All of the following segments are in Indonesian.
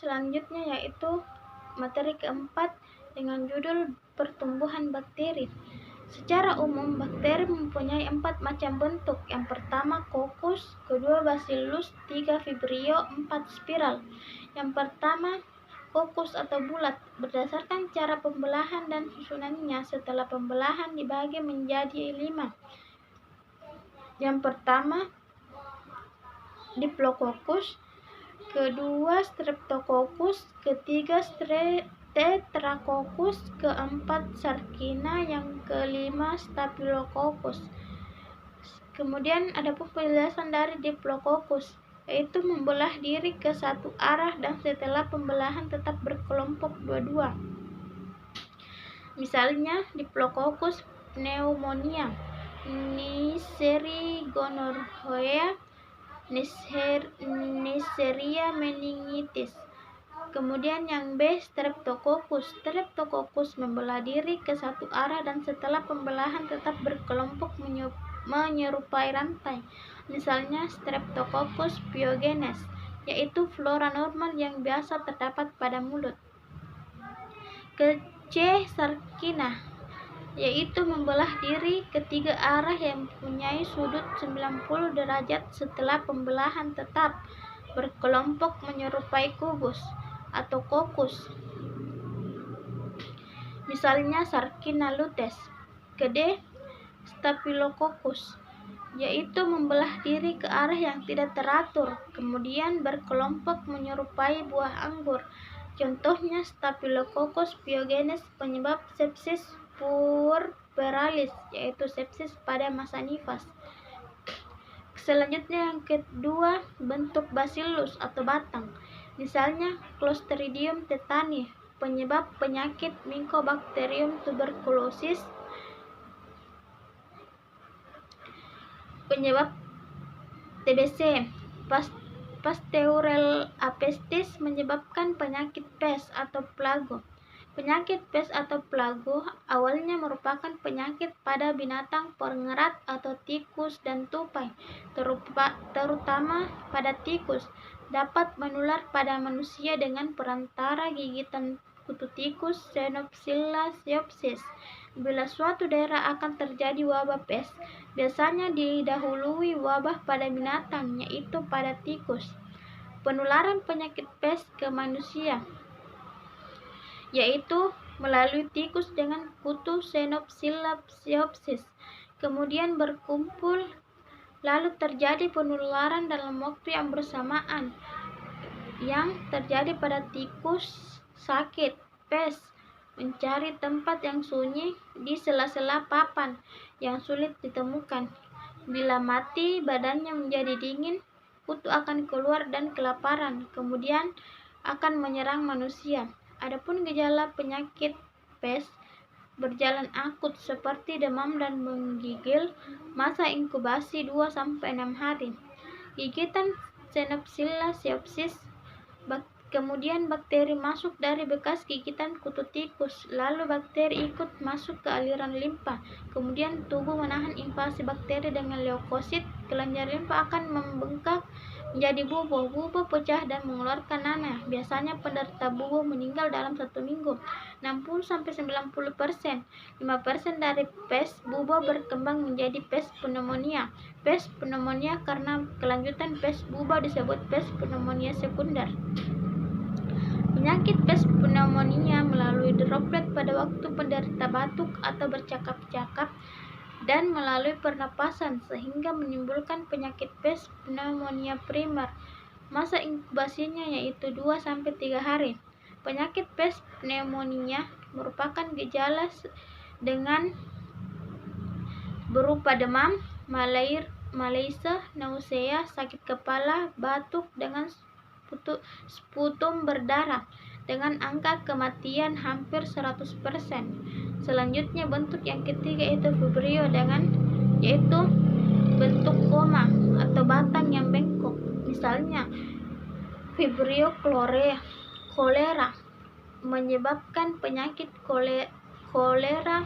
selanjutnya yaitu materi keempat dengan judul pertumbuhan bakteri. Secara umum, bakteri mempunyai 4 macam bentuk. Yang pertama kokus, kedua bacillus, 3 vibrio, 4 spiral. Yang pertama kokus atau bulat. Berdasarkan cara pembelahan dan susunannya, setelah pembelahan dibagi menjadi 5. Yang pertama Diplococcus, kedua Streptococcus, ketiga Tetracoccus, keempat Sarcina, yang kelima Staphylococcus. Kemudian ada penjelasan dari Diplococcus, yaitu membelah diri ke satu arah dan setelah pembelahan tetap berkelompok dua-dua. Misalnya Diplococcus pneumonia, Neisseria gonorrhoea, Neisseria meningitis. Kemudian yang B, Streptococcus. Streptococcus membelah diri ke satu arah dan setelah pembelahan tetap berkelompok menyerupai rantai. Misalnya Streptococcus pyogenes, yaitu flora normal yang biasa terdapat pada mulut. Ke C, Sarcina, yaitu membelah diri ke 3 arah yang mempunyai sudut 90 derajat setelah pembelahan tetap berkelompok menyerupai kubus atau kokus. Misalnya Sarcina lutes. Ke D, Staphylococcus, yaitu membelah diri ke arah yang tidak teratur, kemudian berkelompok menyerupai buah anggur. Contohnya Staphylococcus pyogenes penyebab sepsis puerperalis, yaitu sepsis pada masa nifas. Selanjutnya yang kedua, bentuk bacillus atau batang. Misalnya Clostridium tetani, penyebab penyakit Mycobacterium tuberculosis, penyebab TBC. Pasteurella pestis menyebabkan penyakit pes atau plague. Penyakit pes atau plague awalnya merupakan penyakit pada binatang pengerat atau tikus dan tupai, terutama pada tikus. Dapat menular pada manusia dengan perantara gigitan kutu tikus Xenopsilla sciopsis. Bila suatu daerah akan terjadi wabah pes, biasanya didahului wabah pada binatang, yaitu pada tikus. Penularan penyakit pes ke manusia, yaitu melalui tikus dengan kutu Xenopsilla sciopsis, kemudian berkumpul, lalu terjadi penularan dalam waktu yang bersamaan yang terjadi pada tikus sakit pes mencari tempat yang sunyi di sela-sela papan yang sulit ditemukan. Bila mati, badannya menjadi dingin, kutu akan keluar dan kelaparan, kemudian akan menyerang manusia. Adapun gejala penyakit pes berjalan akut seperti demam dan menggigil, masa inkubasi 2-6 hari. Gigitan Xenopsilla sciopsis, kemudian bakteri masuk dari bekas gigitan kutu tikus, lalu bakteri ikut masuk ke aliran limpa. Kemudian tubuh menahan invasi bakteri dengan leukosit. Kelenjar limpa akan membengkak menjadi buboh. Buboh pecah dan mengeluarkan nanah. Biasanya penderita buboh meninggal dalam 1 minggu. 60-90%. 5% dari pes buboh berkembang menjadi pes pneumonia. Pes pneumonia karena kelanjutan pes buboh disebut pes pneumonia sekunder. Penyakit pes pneumonia melalui droplet pada waktu penderita batuk atau bercakap-cakap dan melalui pernapasan sehingga menimbulkan penyakit pes pneumonia primer. Masa inkubasinya yaitu 2-3 hari. Penyakit pes pneumonia merupakan gejala dengan berupa demam, malaise, nausea, sakit kepala, batuk dengan sputum berdarah dengan angka kematian hampir 100%. Selanjutnya bentuk yang ketiga yaitu vibrio yaitu bentuk koma atau batang yang bengkok. Misalnya vibrio cholera menyebabkan penyakit cholera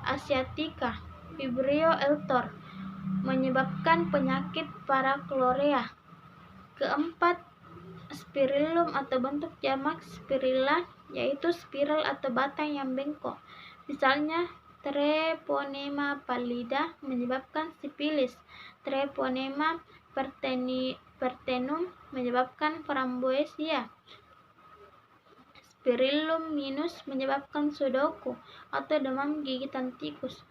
asiatica. Vibrio eltor menyebabkan penyakit paraclorea. Keempat, Spirillum atau bentuk jamak spirilla, yaitu spiral atau batang yang bengkok. Misalnya, Treponema pallida menyebabkan sipilis. Treponema pertenum menyebabkan framboesia. Spirillum minus menyebabkan sudoku atau demam gigitan tikus.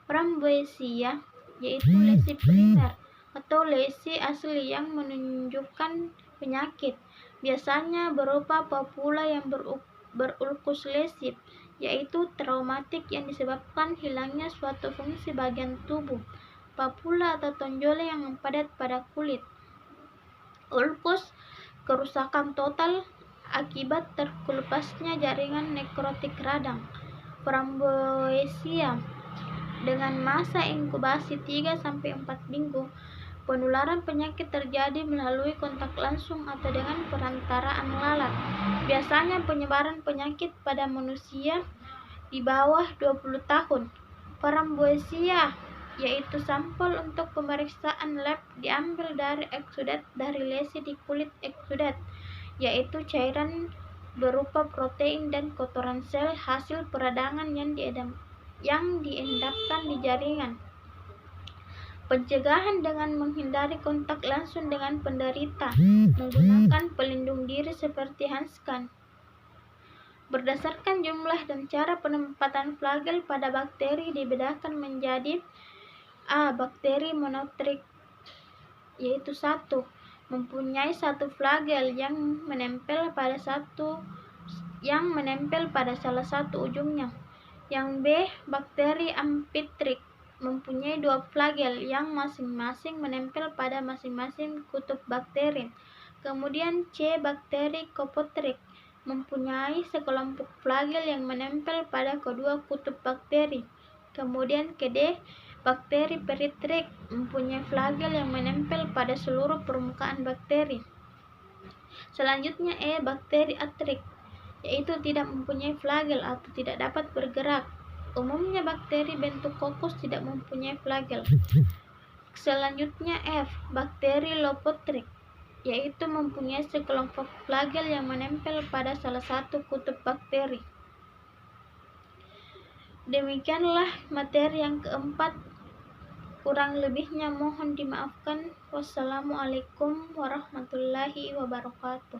Framboesia yaitu lesi primer atau lesi asli yang menunjukkan penyakit. Biasanya berupa papula yang berulkus lesi, yaitu traumatik yang disebabkan hilangnya suatu fungsi bagian tubuh. Papula atau tonjola yang mempadat pada kulit. Ulkus, kerusakan total akibat terkelepasnya jaringan nekrotik radang. Framboesia dengan masa inkubasi 3-4 minggu. Penularan penyakit terjadi melalui kontak langsung atau dengan perantaraan lalat. Biasanya penyebaran penyakit pada manusia di bawah 20 tahun. Framboesia yaitu sampel untuk pemeriksaan lab diambil dari eksudat dari lesi di kulit eksudat, yaitu cairan berupa protein dan kotoran sel hasil peradangan yang diendapkan di jaringan. Pencegahan dengan menghindari kontak langsung dengan penderita, menggunakan pelindung diri seperti handscan. Berdasarkan jumlah dan cara penempatan flagel pada bakteri dibedakan menjadi A. Bakteri monotrik, yaitu 1. Mempunyai satu flagel yang menempel pada salah satu ujungnya. Yang B. Bakteri amphitrich, mempunyai 2 flagel yang masing-masing menempel pada masing-masing kutub bakteri. Kemudian C. Bakteri Copotrich, mempunyai sekelompok flagel yang menempel pada kedua kutub bakteri. Kemudian D. Bakteri Peritrich, mempunyai flagel yang menempel pada seluruh permukaan bakteri. Selanjutnya E. Bakteri Atrich, yaitu tidak mempunyai flagel atau tidak dapat bergerak. Umumnya bakteri bentuk kokus tidak mempunyai flagel. Selanjutnya F. Bakteri Lopotrich, yaitu mempunyai sekelompok flagel yang menempel pada salah satu kutub bakteri. Demikianlah materi yang keempat. Kurang lebihnya mohon dimaafkan. Wassalamualaikum warahmatullahi wabarakatuh.